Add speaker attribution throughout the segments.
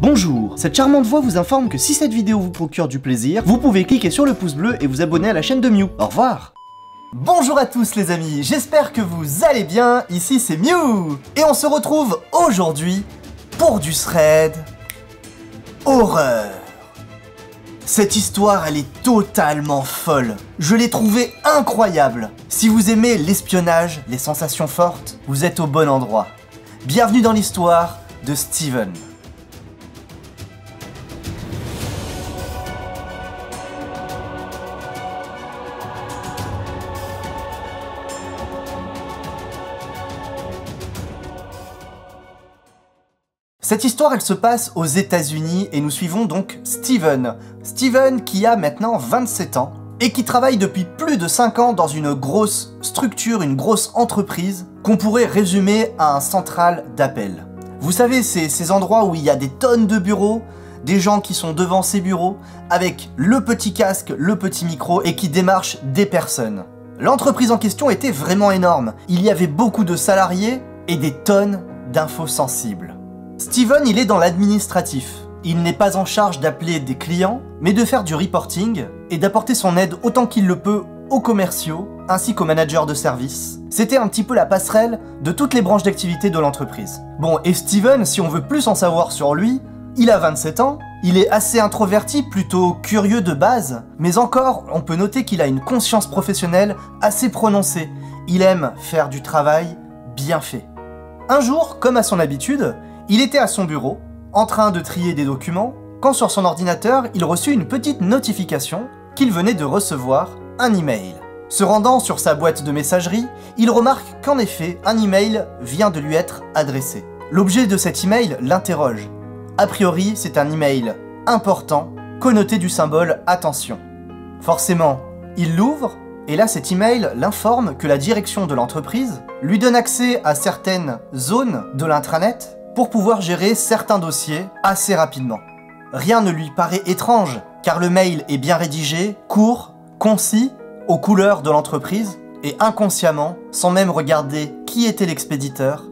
Speaker 1: Bonjour, cette charmante voix vous informe que si cette vidéo vous procure du plaisir, vous pouvez cliquer sur le pouce bleu et vous abonner à la chaîne de Mew. Au revoir.
Speaker 2: Bonjour à tous les amis, j'espère que vous allez bien, ici c'est Mew. Et on se retrouve aujourd'hui pour du thread horreur. Cette histoire, elle est totalement folle. Je l'ai trouvée incroyable. Si vous aimez l'espionnage, les sensations fortes, vous êtes au bon endroit. Bienvenue dans l'histoire de Steven. Cette histoire, elle se passe aux États-Unis et nous suivons donc Steven. Steven qui a maintenant 27 ans et qui travaille depuis plus de 5 ans dans une grosse structure, une grosse entreprise qu'on pourrait résumer à un central d'appel. Vous savez, c'est ces endroits où il y a des tonnes de bureaux, des gens qui sont devant ces bureaux avec le petit casque, le petit micro et qui démarchent des personnes. L'entreprise en question était vraiment énorme. Il y avait beaucoup de salariés et des tonnes d'infos sensibles. Steven, il est dans l'administratif. Il n'est pas en charge d'appeler des clients, mais de faire du reporting et d'apporter son aide autant qu'il le peut aux commerciaux ainsi qu'aux managers de service. C'était un petit peu la passerelle de toutes les branches d'activité de l'entreprise. Bon, et Steven, si on veut plus en savoir sur lui, il a 27 ans, il est assez introverti, plutôt curieux de base, mais encore, on peut noter qu'il a une conscience professionnelle assez prononcée. Il aime faire du travail bien fait. Un jour, comme à son habitude, il était à son bureau, en train de trier des documents, quand sur son ordinateur, il reçut une petite notification qu'il venait de recevoir un email. Se rendant sur sa boîte de messagerie, il remarque qu'en effet, un email vient de lui être adressé. L'objet de cet email l'interroge. A priori, c'est un email important, connoté du symbole attention. Forcément, il l'ouvre, et là cet email l'informe que la direction de l'entreprise lui donne accès à certaines zones de l'intranet pour pouvoir gérer certains dossiers assez rapidement. Rien ne lui paraît étrange, car le mail est bien rédigé, court, concis, aux couleurs de l'entreprise, et inconsciemment, sans même regarder qui était l'expéditeur,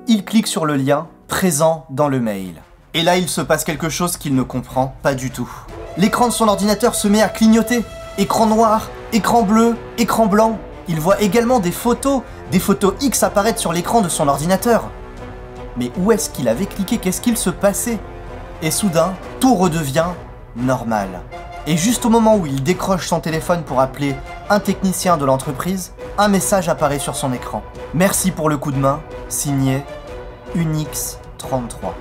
Speaker 2: il clique sur le lien présent dans le mail. Et là, il se passe quelque chose qu'il ne comprend pas du tout. L'écran de son ordinateur se met à clignoter. Écran noir, écran bleu, écran blanc. Il voit également des photos X apparaître sur l'écran de son ordinateur. Mais où est-ce qu'il avait cliqué? Qu'est-ce qu'il se passait? Et soudain, tout redevient normal. Et juste au moment où il décroche son téléphone pour appeler un technicien de l'entreprise, un message apparaît sur son écran. Merci pour le coup de main, signé Unix33.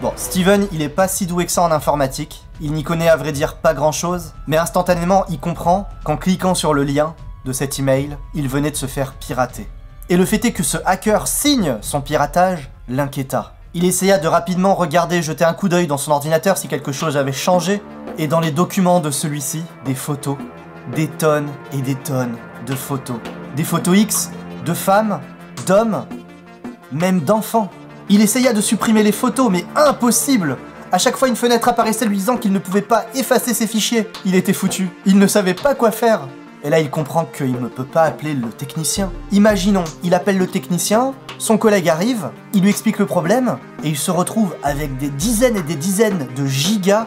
Speaker 2: Bon, Steven, il est pas si doué que ça en informatique. Il n'y connaît à vrai dire pas grand-chose, mais instantanément, il comprend qu'en cliquant sur le lien de cet email, il venait de se faire pirater. Et le fait est que ce hacker signe son piratage l'inquiéta. Il essaya de rapidement regarder, jeter un coup d'œil dans son ordinateur si quelque chose avait changé, et dans les documents de celui-ci, des photos, des tonnes et des tonnes de photos. Des photos X, de femmes, d'hommes, même d'enfants. Il essaya de supprimer les photos, mais impossible! À chaque fois, une fenêtre apparaissait lui disant qu'il ne pouvait pas effacer ses fichiers. Il était foutu. Il ne savait pas quoi faire. Et là, il comprend qu'il ne peut pas appeler le technicien. Imaginons, il appelle le technicien, son collègue arrive, il lui explique le problème, et il se retrouve avec des dizaines et des dizaines de gigas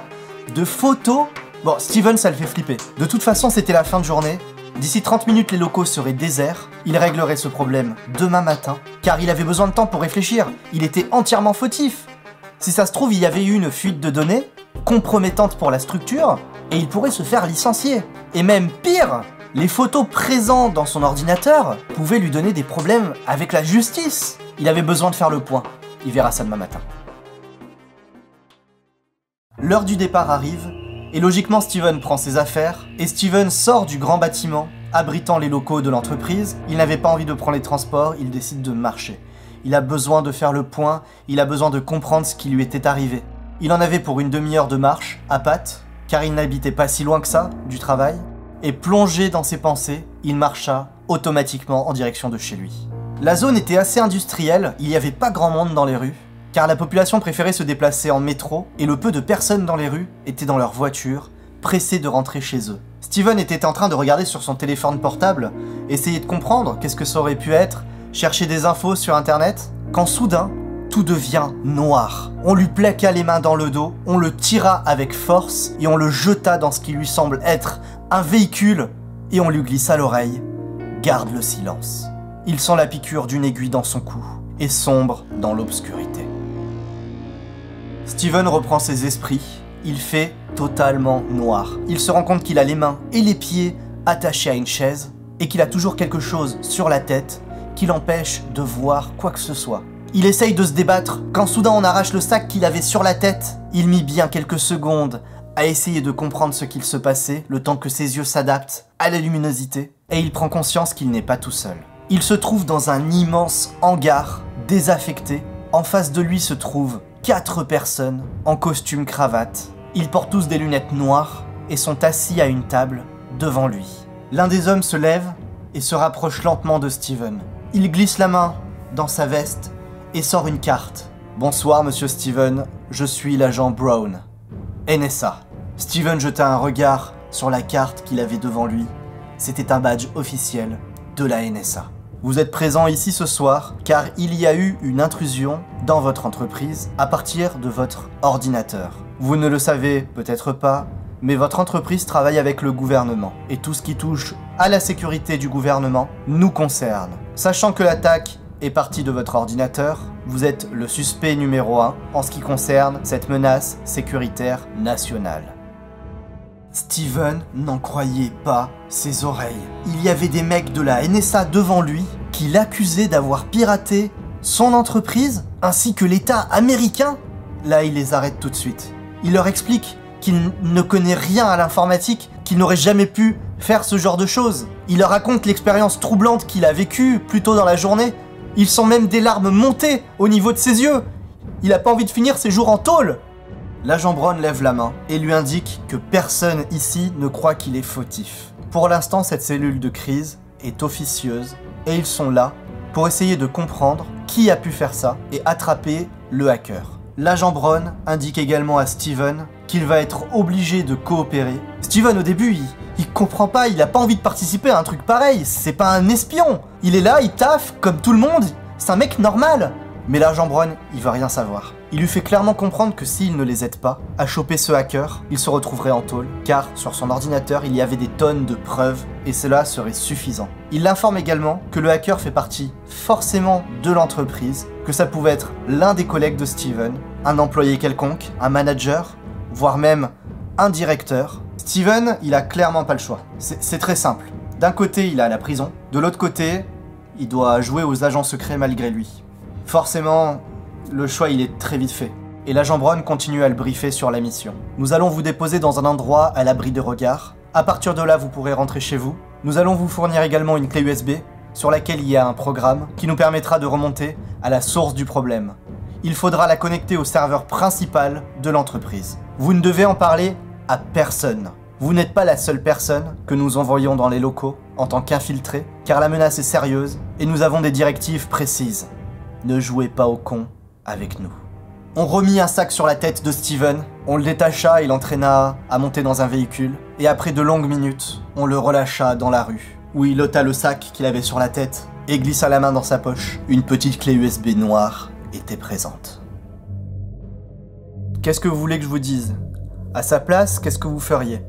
Speaker 2: de photos. Bon, Steven, ça le fait flipper. De toute façon, c'était la fin de journée. D'ici 30 minutes, les locaux seraient déserts. Il réglerait ce problème demain matin, car il avait besoin de temps pour réfléchir. Il était entièrement fautif. Si ça se trouve, il y avait eu une fuite de données, compromettante pour la structure, et il pourrait se faire licencier. Et même pire, les photos présentes dans son ordinateur pouvaient lui donner des problèmes avec la justice. Il avait besoin de faire le point. Il verra ça demain matin. L'heure du départ arrive, et logiquement Steven prend ses affaires, et Steven sort du grand bâtiment, abritant les locaux de l'entreprise. Il n'avait pas envie de prendre les transports, il décide de marcher. Il a besoin de faire le point, il a besoin de comprendre ce qui lui était arrivé. Il en avait pour une demi-heure de marche, à pattes, car il n'habitait pas si loin que ça, du travail. Et plongé dans ses pensées, il marcha automatiquement en direction de chez lui. La zone était assez industrielle, il n'y avait pas grand monde dans les rues, car la population préférait se déplacer en métro, et le peu de personnes dans les rues étaient dans leur voiture, pressés de rentrer chez eux. Steven était en train de regarder sur son téléphone portable, essayer de comprendre qu'est-ce que ça aurait pu être, chercher des infos sur internet, quand soudain, tout devient noir. On lui plaqua les mains dans le dos, on le tira avec force et on le jeta dans ce qui lui semble être un véhicule et on lui glissa à l'oreille « Garde le silence ». Il sent la piqûre d'une aiguille dans son cou et sombre dans l'obscurité. Steven reprend ses esprits, il fait totalement noir. Il se rend compte qu'il a les mains et les pieds attachés à une chaise et qu'il a toujours quelque chose sur la tête qui l'empêche de voir quoi que ce soit. Il essaye de se débattre quand soudain on arrache le sac qu'il avait sur la tête. Il mit bien quelques secondes à essayer de comprendre ce qu'il se passait, le temps que ses yeux s'adaptent à la luminosité, et il prend conscience qu'il n'est pas tout seul. Il se trouve dans un immense hangar désaffecté. En face de lui se trouvent 4 personnes en costume cravate. Ils portent tous des lunettes noires et sont assis à une table devant lui. L'un des hommes se lève et se rapproche lentement de Steven. Il glisse la main dans sa veste et sort une carte. « Bonsoir, monsieur Steven, je suis l'agent Brown. NSA. » Steven jeta un regard sur la carte qu'il avait devant lui. C'était un badge officiel de la NSA. Vous êtes présent ici ce soir car il y a eu une intrusion dans votre entreprise à partir de votre ordinateur. Vous ne le savez peut-être pas, mais votre entreprise travaille avec le gouvernement et tout ce qui touche à la sécurité du gouvernement nous concerne. Sachant que l'attaque est partie de votre ordinateur, vous êtes le suspect numéro 1 en ce qui concerne cette menace sécuritaire nationale. Steven n'en croyait pas ses oreilles. Il y avait des mecs de la NSA devant lui qui l'accusaient d'avoir piraté son entreprise ainsi que l'État américain. Là, il les arrête tout de suite. Il leur explique qu'il ne connaît rien à l'informatique, qu'il n'aurait jamais pu faire ce genre de choses. Il leur raconte l'expérience troublante qu'il a vécue plus tôt dans la journée. Il sent même des larmes monter au niveau de ses yeux. Il n'a pas envie de finir ses jours en tôle. L'agent Brown lève la main et lui indique que personne ici ne croit qu'il est fautif. Pour l'instant, cette cellule de crise est officieuse et ils sont là pour essayer de comprendre qui a pu faire ça et attraper le hacker. L'agent Brown indique également à Steven qu'il va être obligé de coopérer. Steven, au début, il comprend pas, il a pas envie de participer à un truc pareil, c'est pas un espion. Il est là, il taffe comme tout le monde, c'est un mec normal. Mais l'agent Brown, il veut rien savoir. Il lui fait clairement comprendre que s'il ne les aide pas à choper ce hacker, il se retrouverait en tôle, car sur son ordinateur, il y avait des tonnes de preuves, et cela serait suffisant. Il l'informe également que le hacker fait partie forcément de l'entreprise, que ça pouvait être l'un des collègues de Steven, un employé quelconque, un manager, voire même un directeur. Steven, il a clairement pas le choix. C'est très simple. D'un côté, il a la prison, de l'autre côté, il doit jouer aux agents secrets malgré lui. Forcément, le choix il est très vite fait. Et l'agent Brown continue à le briefer sur la mission. Nous allons vous déposer dans un endroit à l'abri de regard. À partir de là, vous pourrez rentrer chez vous. Nous allons vous fournir également une clé USB sur laquelle il y a un programme qui nous permettra de remonter à la source du problème. Il faudra la connecter au serveur principal de l'entreprise. Vous ne devez en parler à personne. Vous n'êtes pas la seule personne que nous envoyons dans les locaux en tant qu'infiltré, car la menace est sérieuse et nous avons des directives précises. Ne jouez pas au con avec nous. On remit un sac sur la tête de Steven, on le détacha et l'entraîna à monter dans un véhicule, et après de longues minutes, on le relâcha dans la rue, où il ôta le sac qu'il avait sur la tête et glissa la main dans sa poche. Une petite clé USB noire était présente. Qu'est-ce que vous voulez que je vous dise? À sa place, qu'est-ce que vous feriez?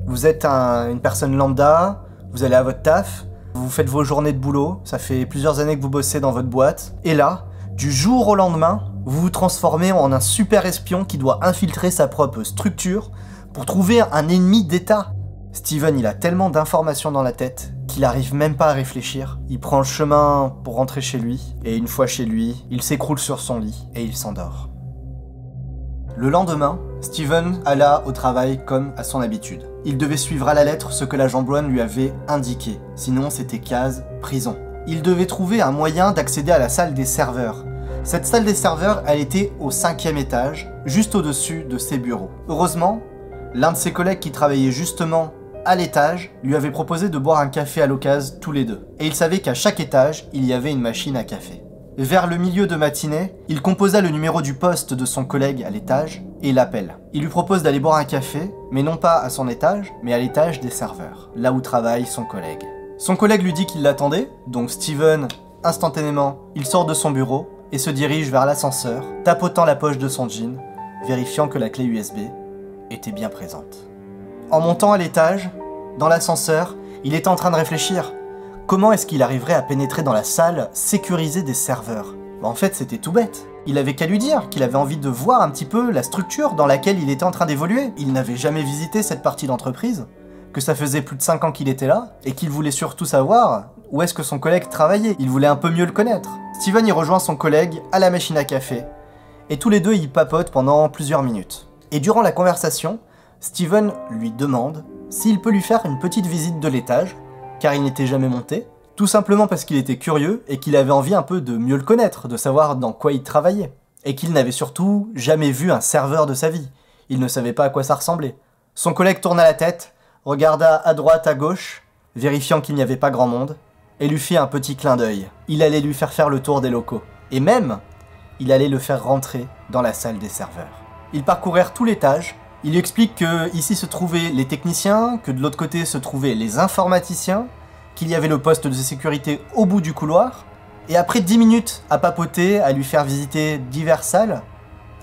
Speaker 2: Vous êtes une personne lambda, vous allez à votre taf, vous faites vos journées de boulot, ça fait plusieurs années que vous bossez dans votre boîte, et là, du jour au lendemain, vous vous transformez en un super espion qui doit infiltrer sa propre structure pour trouver un ennemi d'État. Steven, il a tellement d'informations dans la tête qu'il arrive même pas à réfléchir. Il prend le chemin pour rentrer chez lui, et une fois chez lui, il s'écroule sur son lit et il s'endort. Le lendemain, Steven alla au travail comme à son habitude. Il devait suivre à la lettre ce que l'agent Brown lui avait indiqué, sinon c'était case prison. Il devait trouver un moyen d'accéder à la salle des serveurs. Cette salle des serveurs, elle était au 5e étage, juste au-dessus de ses bureaux. Heureusement, l'un de ses collègues qui travaillait justement à l'étage lui avait proposé de boire un café à l'occasion tous les deux. Et il savait qu'à chaque étage, il y avait une machine à café. Vers le milieu de matinée, il composa le numéro du poste de son collègue à l'étage et l'appelle. Il lui propose d'aller boire un café, mais non pas à son étage, mais à l'étage des serveurs, là où travaille son collègue. Son collègue lui dit qu'il l'attendait, donc Steven, instantanément, il sort de son bureau et se dirige vers l'ascenseur, tapotant la poche de son jean, vérifiant que la clé USB était bien présente. En montant à l'étage, dans l'ascenseur, il était en train de réfléchir. Comment est-ce qu'il arriverait à pénétrer dans la salle sécurisée des serveurs? En fait, c'était tout bête. Il avait qu'à lui dire qu'il avait envie de voir un petit peu la structure dans laquelle il était en train d'évoluer. Il n'avait jamais visité cette partie d'entreprise, que ça faisait plus de 5 ans qu'il était là, et qu'il voulait surtout savoir où est-ce que son collègue travaillait. Il voulait un peu mieux le connaître. Steven y rejoint son collègue à la machine à café, et tous les deux y papotent pendant plusieurs minutes. Et durant la conversation, Steven lui demande s'il peut lui faire une petite visite de l'étage, car il n'était jamais monté, tout simplement parce qu'il était curieux et qu'il avait envie un peu de mieux le connaître, de savoir dans quoi il travaillait, et qu'il n'avait surtout jamais vu un serveur de sa vie. Il ne savait pas à quoi ça ressemblait. Son collègue tourna la tête, regarda à droite, à gauche, vérifiant qu'il n'y avait pas grand monde, et lui fit un petit clin d'œil. Il allait lui faire le tour des locaux. Et même, il allait le faire rentrer dans la salle des serveurs. Ils parcourèrent tout l'étage. Il lui explique que ici se trouvaient les techniciens, que de l'autre côté se trouvaient les informaticiens, qu'il y avait le poste de sécurité au bout du couloir, et après 10 minutes à papoter, à lui faire visiter diverses salles,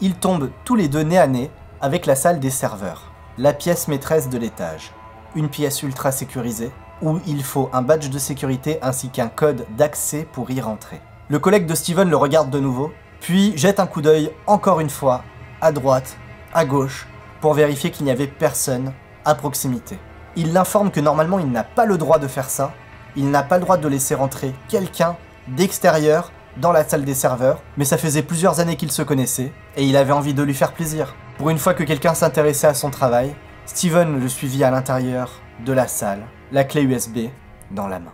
Speaker 2: ils tombent tous les deux nez à nez avec la salle des serveurs, la pièce maîtresse de l'étage, une pièce ultra sécurisée, où il faut un badge de sécurité ainsi qu'un code d'accès pour y rentrer. Le collègue de Steven le regarde de nouveau, puis jette un coup d'œil encore une fois, à droite, à gauche, pour vérifier qu'il n'y avait personne à proximité. Il l'informe que normalement il n'a pas le droit de faire ça, il n'a pas le droit de laisser rentrer quelqu'un d'extérieur dans la salle des serveurs, mais ça faisait plusieurs années qu'ils se connaissaient, et il avait envie de lui faire plaisir. Pour une fois que quelqu'un s'intéressait à son travail, Steven le suivit à l'intérieur de la salle, la clé USB dans la main.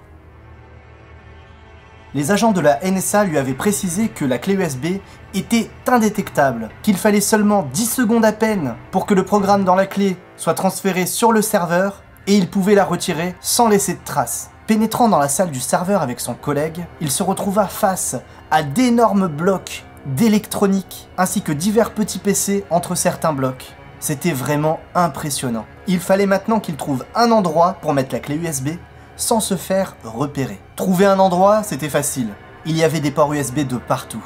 Speaker 2: Les agents de la NSA lui avaient précisé que la clé USB était indétectable, qu'il fallait seulement 10 secondes à peine pour que le programme dans la clé soit transféré sur le serveur, et il pouvait la retirer sans laisser de traces. Pénétrant dans la salle du serveur avec son collègue, il se retrouva face à d'énormes blocs d'électronique, ainsi que divers petits PC entre certains blocs. C'était vraiment impressionnant. Il fallait maintenant qu'il trouve un endroit pour mettre la clé USB sans se faire repérer. Trouver un endroit, c'était facile. Il y avait des ports USB de partout.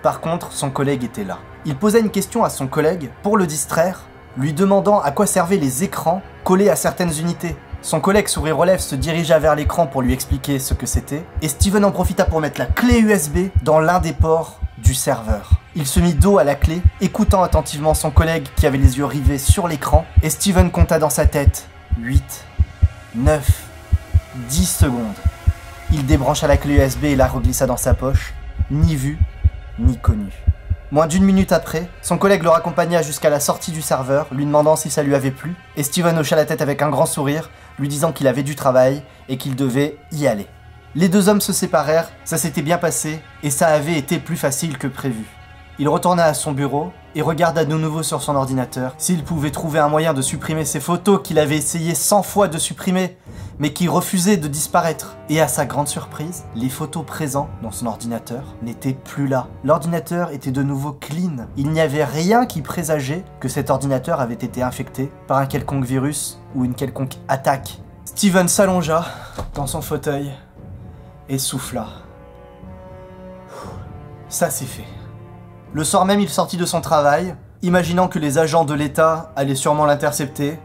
Speaker 2: Par contre, son collègue était là. Il posa une question à son collègue pour le distraire, lui demandant à quoi servaient les écrans collés à certaines unités. Son collègue sourire aux lèvres se dirigea vers l'écran pour lui expliquer ce que c'était, et Steven en profita pour mettre la clé USB dans l'un des ports du serveur. Il se mit dos à la clé, écoutant attentivement son collègue qui avait les yeux rivés sur l'écran, et Steven compta dans sa tête 8, 9, 10 secondes. Il débrancha la clé USB et la reglissa dans sa poche, ni vu, ni connu. Moins d'une minute après, son collègue le raccompagna jusqu'à la sortie du serveur, lui demandant si ça lui avait plu, et Steven hocha la tête avec un grand sourire, lui disant qu'il avait du travail et qu'il devait y aller. Les deux hommes se séparèrent, ça s'était bien passé, et ça avait été plus facile que prévu. Il retourna à son bureau et regarda de nouveau sur son ordinateur s'il pouvait trouver un moyen de supprimer ces photos qu'il avait essayé 100 fois de supprimer, mais qui refusaient de disparaître. Et à sa grande surprise, les photos présentes dans son ordinateur n'étaient plus là. L'ordinateur était de nouveau clean. Il n'y avait rien qui présageait que cet ordinateur avait été infecté par un quelconque virus ou une quelconque attaque. Steven s'allongea dans son fauteuil et souffla. Ça c'est fait. Le soir même, il sortit de son travail, imaginant que les agents de l'État allaient sûrement l'intercepter.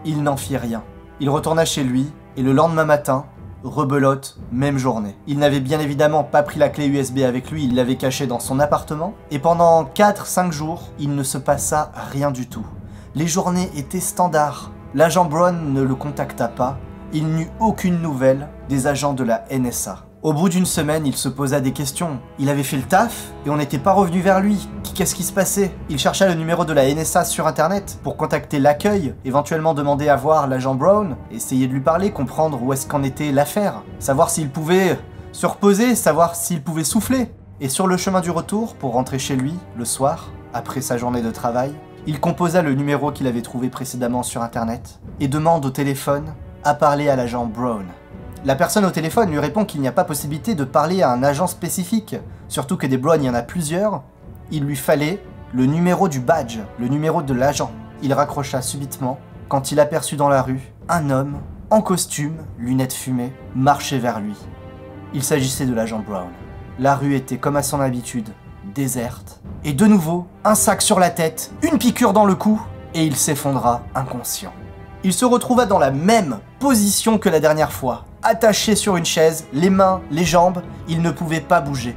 Speaker 2: Il n'en fit rien. Il retourna chez lui, et le lendemain matin, rebelote, même journée. Il n'avait bien évidemment pas pris la clé USB avec lui, il l'avait cachée dans son appartement, et pendant 4-5 jours, il ne se passa rien du tout. Les journées étaient standards. L'agent Brown ne le contacta pas, il n'eut aucune nouvelle des agents de la NSA. Au bout d'une semaine, il se posa des questions. Il avait fait le taf et on n'était pas revenu vers lui. Qu'est-ce qui se passait? Il chercha le numéro de la NSA sur internet pour contacter l'accueil, éventuellement demander à voir l'agent Brown, essayer de lui parler, comprendre où est-ce qu'en était l'affaire, savoir s'il pouvait se reposer, savoir s'il pouvait souffler. Et sur le chemin du retour, pour rentrer chez lui, le soir, après sa journée de travail, il composa le numéro qu'il avait trouvé précédemment sur internet et demande au téléphone à parler à l'agent Brown. La personne au téléphone lui répond qu'il n'y a pas possibilité de parler à un agent spécifique, surtout que des Brown il y en a plusieurs. Il lui fallait le numéro du badge, le numéro de l'agent. Il raccrocha subitement quand il aperçut dans la rue un homme en costume, lunettes fumées, marcher vers lui. Il s'agissait de l'agent Brown. la rue était comme à son habitude, déserte. Et de nouveau, un sac sur la tête, une piqûre dans le cou, et il s'effondra inconscient. Il se retrouva dans la même position que la dernière fois, attaché sur une chaise, les mains, les jambes, il ne pouvait pas bouger.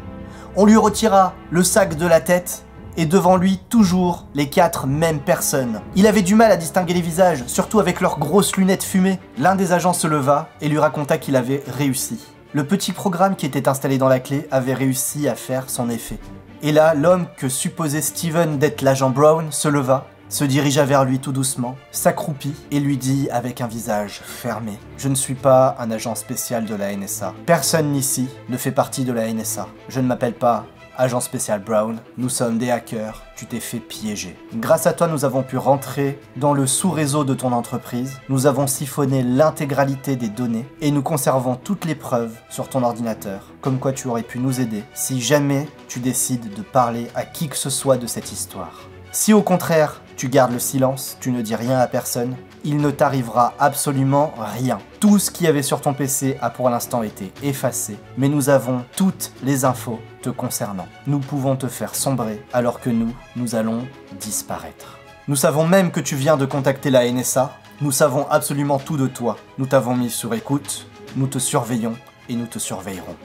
Speaker 2: On lui retira le sac de la tête, et devant lui, toujours, les 4 mêmes personnes. Il avait du mal à distinguer les visages, surtout avec leurs grosses lunettes fumées. L'un des agents se leva et lui raconta qu'il avait réussi. Le petit programme qui était installé dans la clé avait réussi à faire son effet. Et là, l'homme que supposait Steven d'être l'agent Brown se leva, se dirigea vers lui tout doucement, s'accroupit et lui dit avec un visage fermé « Je ne suis pas un agent spécial de la NSA. Personne ici ne fait partie de la NSA. Je ne m'appelle pas agent spécial Brown. Nous sommes des hackers. Tu t'es fait piéger. Grâce à toi, nous avons pu rentrer dans le sous-réseau de ton entreprise. Nous avons siphonné l'intégralité des données et nous conservons toutes les preuves sur ton ordinateur. Comme quoi tu aurais pu nous aider si jamais tu décides de parler à qui que ce soit de cette histoire. Si au contraire, tu gardes le silence, tu ne dis rien à personne, il ne t'arrivera absolument rien. Tout ce qu'il y avait sur ton PC a pour l'instant été effacé, mais nous avons toutes les infos te concernant. Nous pouvons te faire sombrer alors que nous allons disparaître. Nous savons même que tu viens de contacter la NSA, nous savons absolument tout de toi. Nous t'avons mis sur écoute, nous te surveillons et nous te surveillerons.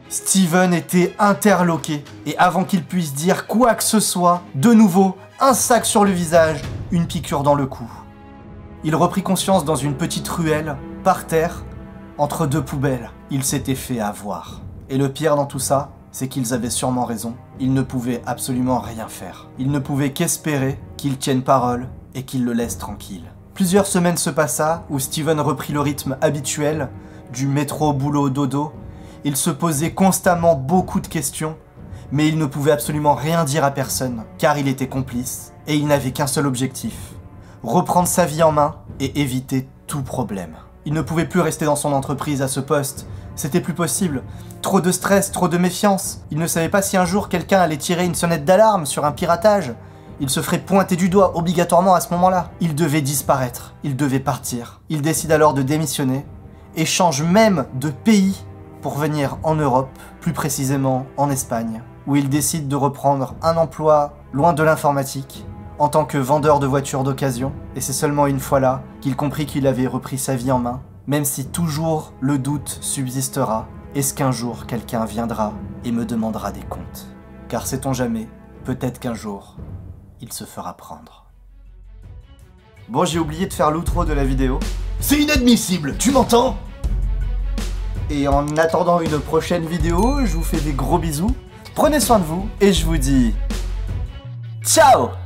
Speaker 2: Steven était interloqué, et avant qu'il puisse dire quoi que ce soit, de nouveau, un sac sur le visage, une piqûre dans le cou. Il reprit conscience dans une petite ruelle, par terre, entre 2 poubelles. Il s'était fait avoir. Et le pire dans tout ça, c'est qu'ils avaient sûrement raison. Ils ne pouvaient absolument rien faire. Ils ne pouvaient qu'espérer qu'il tienne parole et qu'il le laisse tranquille. Plusieurs semaines se passa où Steven reprit le rythme habituel du métro, boulot, dodo. Il se posait constamment beaucoup de questions, mais il ne pouvait absolument rien dire à personne, car il était complice, et il n'avait qu'un seul objectif, reprendre sa vie en main et éviter tout problème. Il ne pouvait plus rester dans son entreprise à ce poste, c'était plus possible. Trop de stress, trop de méfiance. Il ne savait pas si un jour quelqu'un allait tirer une sonnette d'alarme sur un piratage. Il se ferait pointer du doigt obligatoirement à ce moment-là. Il devait disparaître, il devait partir. Il décide alors de démissionner, et change même de pays pour venir en Europe, plus précisément en Espagne, où il décide de reprendre un emploi loin de l'informatique, en tant que vendeur de voitures d'occasion, et c'est seulement une fois là qu'il comprit qu'il avait repris sa vie en main, même si toujours le doute subsistera, est-ce qu'un jour quelqu'un viendra et me demandera des comptes? Car sait-on jamais, peut-être qu'un jour, il se fera prendre. Bon, j'ai oublié de faire l'outro de la vidéo.
Speaker 3: C'est inadmissible, tu m'entends?
Speaker 2: Et en attendant une prochaine vidéo, je vous fais des gros bisous. Prenez soin de vous et je vous dis ciao!